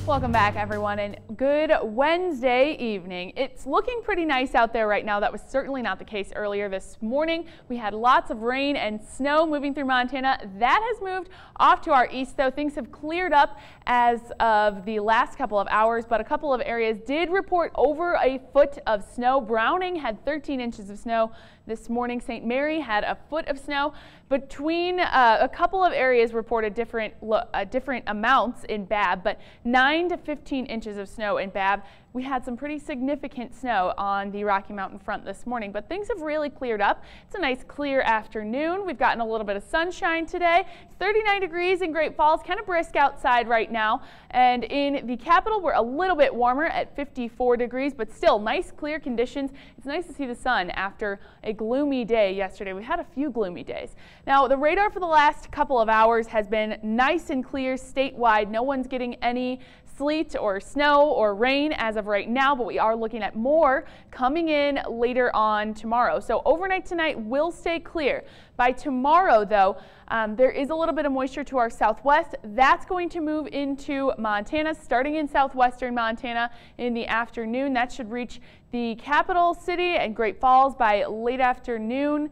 Welcome back, everyone, and good Wednesday evening. It's looking pretty nice out there right now. That was certainly not the case earlier this morning. We had lots of rain and snow moving through Montana. That has moved off to our east, though. Things have cleared up as of the last couple of hours, but a couple of areas did report over a foot of snow. Browning had 13 inches of snow this morning. St. Mary had a foot of snow. Between a couple of areas reported different amounts in Babb, but 9 to 15 inches of snow in Babb. We had some pretty significant snow on the Rocky Mountain front this morning, but things have really cleared up. It's a nice clear afternoon. We've gotten a little bit of sunshine today. It's 39 degrees in Great Falls, kind of brisk outside right now. And in the capital, we're a little bit warmer at 54 degrees, but still nice clear conditions. It's nice to see the sun after a gloomy day yesterday. We had a few gloomy days. Now, the radar for the last couple of hours has been nice and clear statewide. No one's getting any sleet or snow or rain as of right now, but we are looking at more coming in later on tomorrow. So overnight tonight will stay clear. By tomorrow, though, there is a little bit of moisture to our southwest. That's going to move into Montana, starting in southwestern Montana in the afternoon. That should reach the capital city and Great Falls by late afternoon.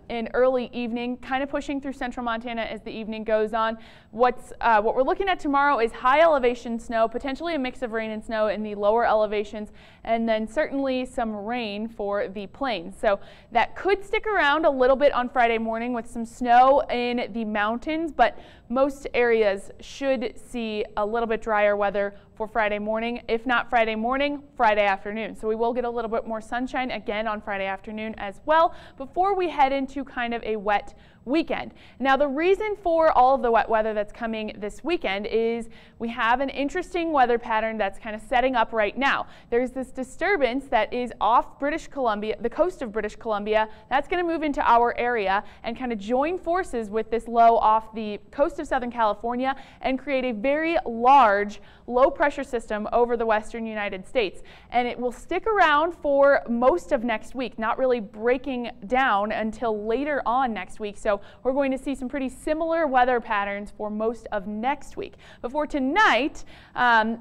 In early evening, kind of pushing through central Montana as the evening goes on. What we're looking at tomorrow is high elevation snow, potentially a mix of rain and snow in the lower elevations, and then certainly some rain for the plains. So that could stick around a little bit on Friday morning with some snow in the mountains, but most areas should see a little bit drier weather for Friday morning. If not Friday morning, Friday afternoon. So we will get a little bit more sunshine again on Friday afternoon as well before we head into kind of a wet weekend. Now, the reason for all of the wet weather that's coming this weekend is we have an interesting weather pattern that's kind of setting up right now. There's this disturbance that is off British Columbia, the coast of British Columbia. That's going to move into our area and kind of join forces with this low off the coast of Southern California and create a very large low pressure system over the western United States. And it will stick around for most of next week, not really breaking down until later on next week. So we're going to see some pretty similar weather patterns for most of next week. But for tonight,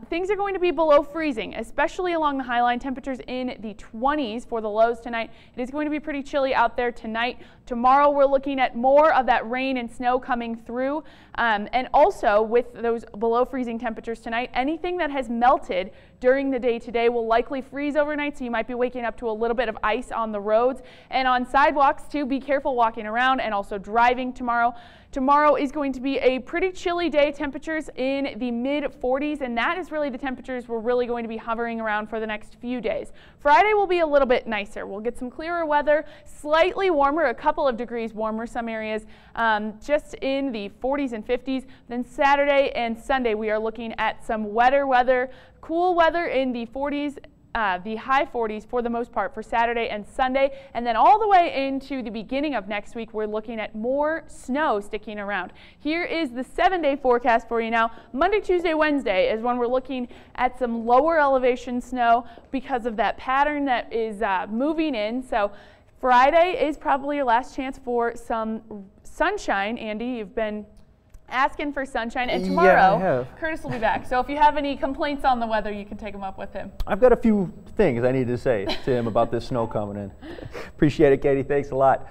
things are going to be below freezing, especially along the High Line. Temperatures in the 20s for the lows tonight. It is going to be pretty chilly out there tonight. Tomorrow we're looking at more of that rain and snow coming through. And also with those below freezing temperatures tonight, anything that has melted during the day today will likely freeze overnight, so you might be waking up to a little bit of ice on the roads and on sidewalks too. Be careful walking around and also driving tomorrow. Tomorrow is going to be a pretty chilly day, temperatures in the mid-40s, and that is really the temperatures we're really going to be hovering around for the next few days. Friday will be a little bit nicer. We'll get some clearer weather, slightly warmer, a couple of degrees warmer, some areas just in the 40s and 50s. Then Saturday and Sunday we are looking at some wetter weather, cool weather in the 40s. The high 40s for the most part for Saturday and Sunday, and then all the way into the beginning of next week we're looking at more snow sticking around. Here is the 7-day forecast for you now. Monday, Tuesday, Wednesday is when we're looking at some lower elevation snow because of that pattern that is moving in. So Friday is probably your last chance for some sunshine. Andy, you've been asking for sunshine, and tomorrow Curtis will be back. So if you have any complaints on the weather, you can take them up with him. I've got a few things I need to say to him about this snow coming in. Appreciate it, Katie. Thanks a lot.